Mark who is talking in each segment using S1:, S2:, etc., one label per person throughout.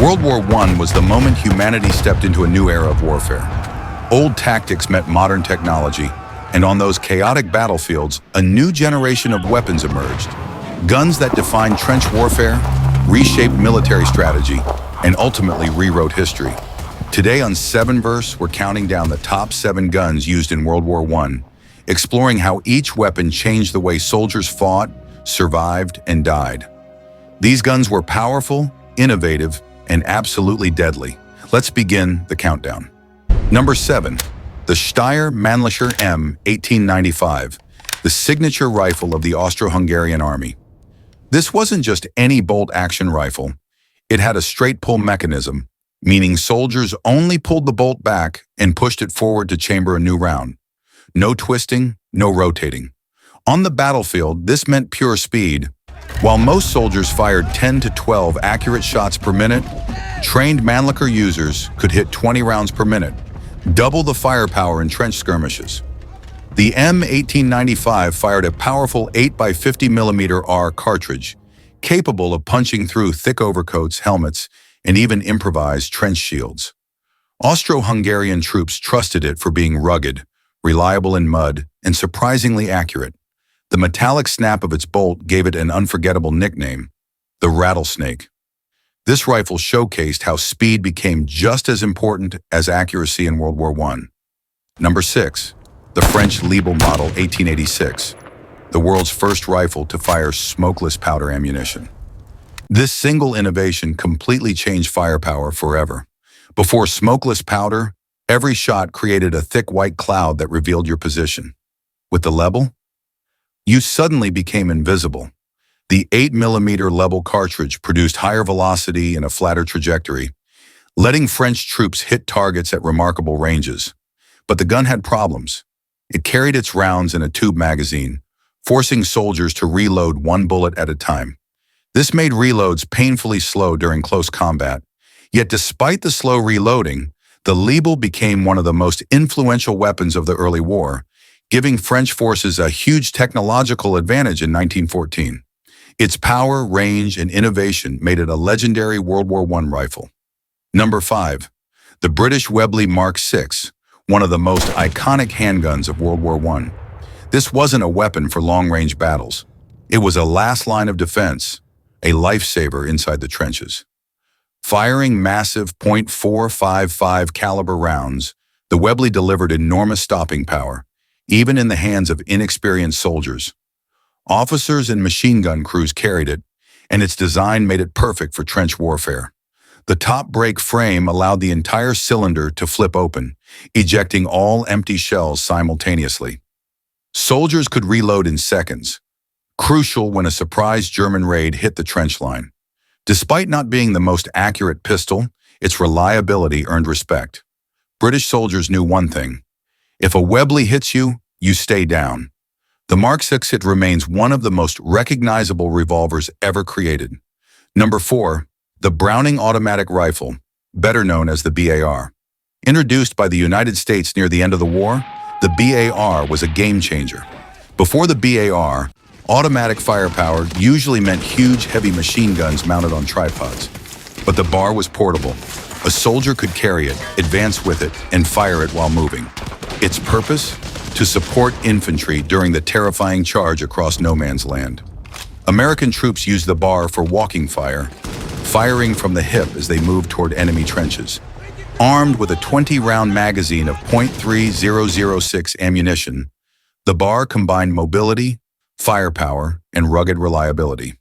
S1: World War I was the moment humanity stepped into a new era of warfare. Old tactics met modern technology, and on those chaotic battlefields, a new generation of weapons emerged. Guns that defined trench warfare, reshaped military strategy, and ultimately rewrote history. Today on SEVENVERSE, we're counting down the top 7 guns used in World War I, exploring how each weapon changed the way soldiers fought, survived, and died. These guns were powerful, innovative, and absolutely deadly. Let's begin the countdown. Number 7, the Steyr-Mannlicher M1895, the signature rifle of the Austro-Hungarian army. This wasn't just any bolt-action rifle. It had a straight-pull mechanism, meaning soldiers only pulled the bolt back and pushed it forward to chamber a new round. No twisting, no rotating. On the battlefield, this meant pure speed. While most soldiers fired 10 to 12 accurate shots per minute, trained Mannlicher users could hit 20 rounds per minute, double the firepower in trench skirmishes. The M1895 fired a powerful 8x50mm R cartridge, capable of punching through thick overcoats, helmets, and even improvised trench shields. Austro-Hungarian troops trusted it for being rugged, reliable in mud, and surprisingly accurate. The metallic snap of its bolt gave it an unforgettable nickname, the Rattlesnake. This rifle showcased how speed became just as important as accuracy in World War I. Number 6, the French Lebel Model 1886, the world's first rifle to fire smokeless powder ammunition. This single innovation completely changed firepower forever. Before smokeless powder, every shot created a thick white cloud that revealed your position. With the Lebel, you suddenly became invisible. The 8mm Lebel cartridge produced higher velocity and a flatter trajectory, letting French troops hit targets at remarkable ranges. But the gun had problems. It carried its rounds in a tube magazine, forcing soldiers to reload one bullet at a time. This made reloads painfully slow during close combat. Yet despite the slow reloading, the Lebel became one of the most influential weapons of the early war, giving French forces a huge technological advantage in 1914. Its power, range, and innovation made it a legendary World War I rifle. Number 5, the British Webley Mark VI, one of the most iconic handguns of World War I. This wasn't a weapon for long-range battles. It was a last line of defense, a lifesaver inside the trenches. Firing massive .455 caliber rounds, the Webley delivered enormous stopping power, even in the hands of inexperienced soldiers. Officers and machine gun crews carried it, and its design made it perfect for trench warfare. The top break frame allowed the entire cylinder to flip open, ejecting all empty shells simultaneously. Soldiers could reload in seconds, crucial when a surprise German raid hit the trench line. Despite not being the most accurate pistol, its reliability earned respect. British soldiers knew one thing: if a Webley hits you, you stay down. The Mark VI hit remains one of the most recognizable revolvers ever created. Number 4, the Browning automatic rifle, better known as the BAR. Introduced by the United States near the end of the war, the BAR was a game changer. Before the BAR, automatic firepower usually meant huge, heavy machine guns mounted on tripods. But the BAR was portable. A soldier could carry it, advance with it, and fire it while moving. Its purpose? To support infantry during the terrifying charge across no man's land. American troops used the BAR for walking fire, firing from the hip as they moved toward enemy trenches. Armed with a 20-round magazine of .3006 ammunition, the BAR combined mobility, firepower, and rugged reliability.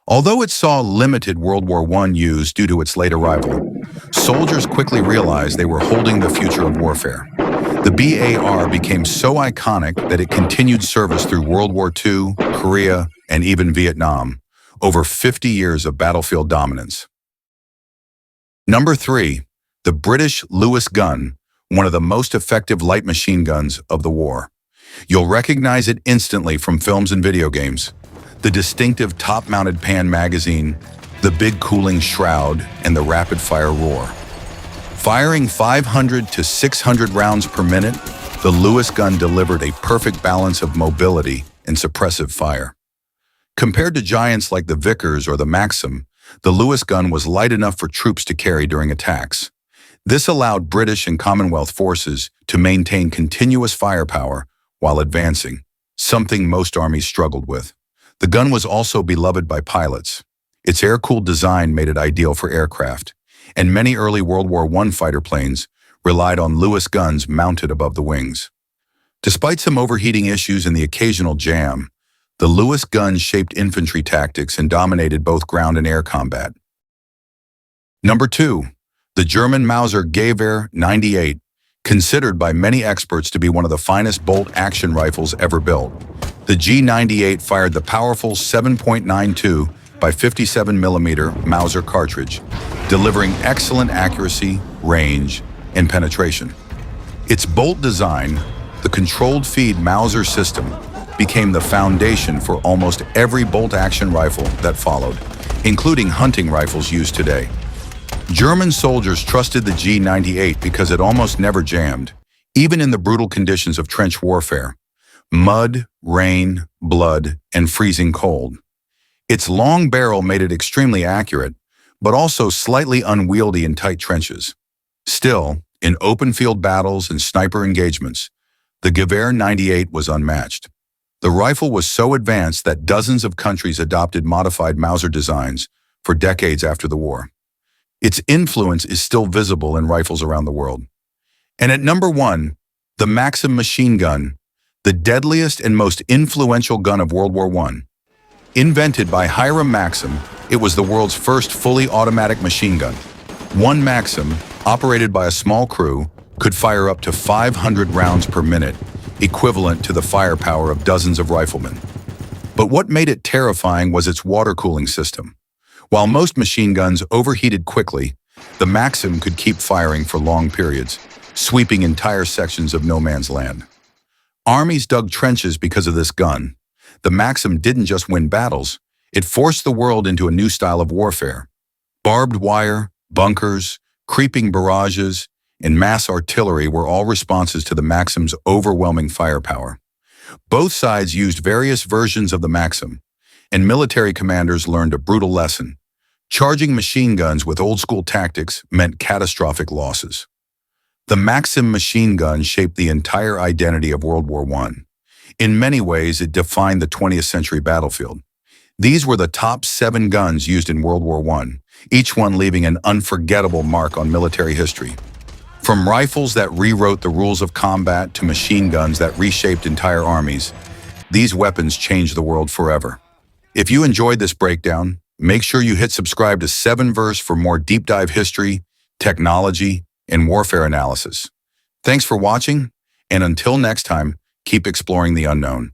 S1: Although it saw limited World War I use due to its late arrival, soldiers quickly realized they were holding the future of warfare. The BAR became so iconic that it continued service through World War II, Korea, and even Vietnam, over 50 years of battlefield dominance. Number 3, the British Lewis gun, one of the most effective light machine guns of the war. You'll recognize it instantly from films and video games. The distinctive top-mounted pan magazine, the big cooling shroud, and the rapid-fire roar. Firing 500 to 600 rounds per minute, the Lewis gun delivered a perfect balance of mobility and suppressive fire. Compared to giants like the Vickers or the Maxim, The Lewis gun was light enough for troops to carry during attacks. This allowed British and Commonwealth forces to maintain continuous firepower while advancing, something most armies struggled with. The gun was also beloved by pilots. Its air-cooled design made it ideal for aircraft, and many early World War I fighter planes relied on Lewis guns mounted above the wings. Despite some overheating issues and the occasional jam, the Lewis gun shaped infantry tactics and dominated both ground and air combat. Number 2. The German Mauser Gewehr 98, considered by many experts to be one of the finest bolt-action rifles ever built. The G98 fired the powerful 7.92 by 57mm Mauser cartridge, delivering excellent accuracy, range, and penetration. Its bolt design, the controlled feed Mauser system, became the foundation for almost every bolt-action rifle that followed, including hunting rifles used today. German soldiers trusted the G98 because it almost never jammed, even in the brutal conditions of trench warfare: mud, rain, blood, and freezing cold. Its long barrel made it extremely accurate, but also slightly unwieldy in tight trenches. Still, in open field battles and sniper engagements, the Gewehr 98 was unmatched. The rifle was so advanced that dozens of countries adopted modified Mauser designs for decades after the war. Its influence is still visible in rifles around the world. And at number 1, the Maxim Machine Gun, the deadliest and most influential gun of World War I. Invented by Hiram Maxim, it was the world's first fully automatic machine gun. One Maxim, operated by a small crew, could fire up to 500 rounds per minute, equivalent to the firepower of dozens of riflemen. But what made it terrifying was its water cooling system. While most machine guns overheated quickly, the Maxim could keep firing for long periods, sweeping entire sections of no man's land. Armies dug trenches because of this gun. The Maxim didn't just win battles, it forced the world into a new style of warfare. Barbed wire, bunkers, creeping barrages, and mass artillery were all responses to the Maxim's overwhelming firepower. Both sides used various versions of the Maxim, and military commanders learned a brutal lesson. Charging machine guns with old-school tactics meant catastrophic losses. The Maxim machine gun shaped the entire identity of World War I. In many ways, it defined the 20th century battlefield. These were the top 7 guns used in World War I, each one leaving an unforgettable mark on military history. From rifles that rewrote the rules of combat to machine guns that reshaped entire armies, these weapons changed the world forever. If you enjoyed this breakdown, make sure you hit subscribe to 7verse for more deep dive history, technology, and warfare analysis. Thanks for watching, and until next time, keep exploring the unknown.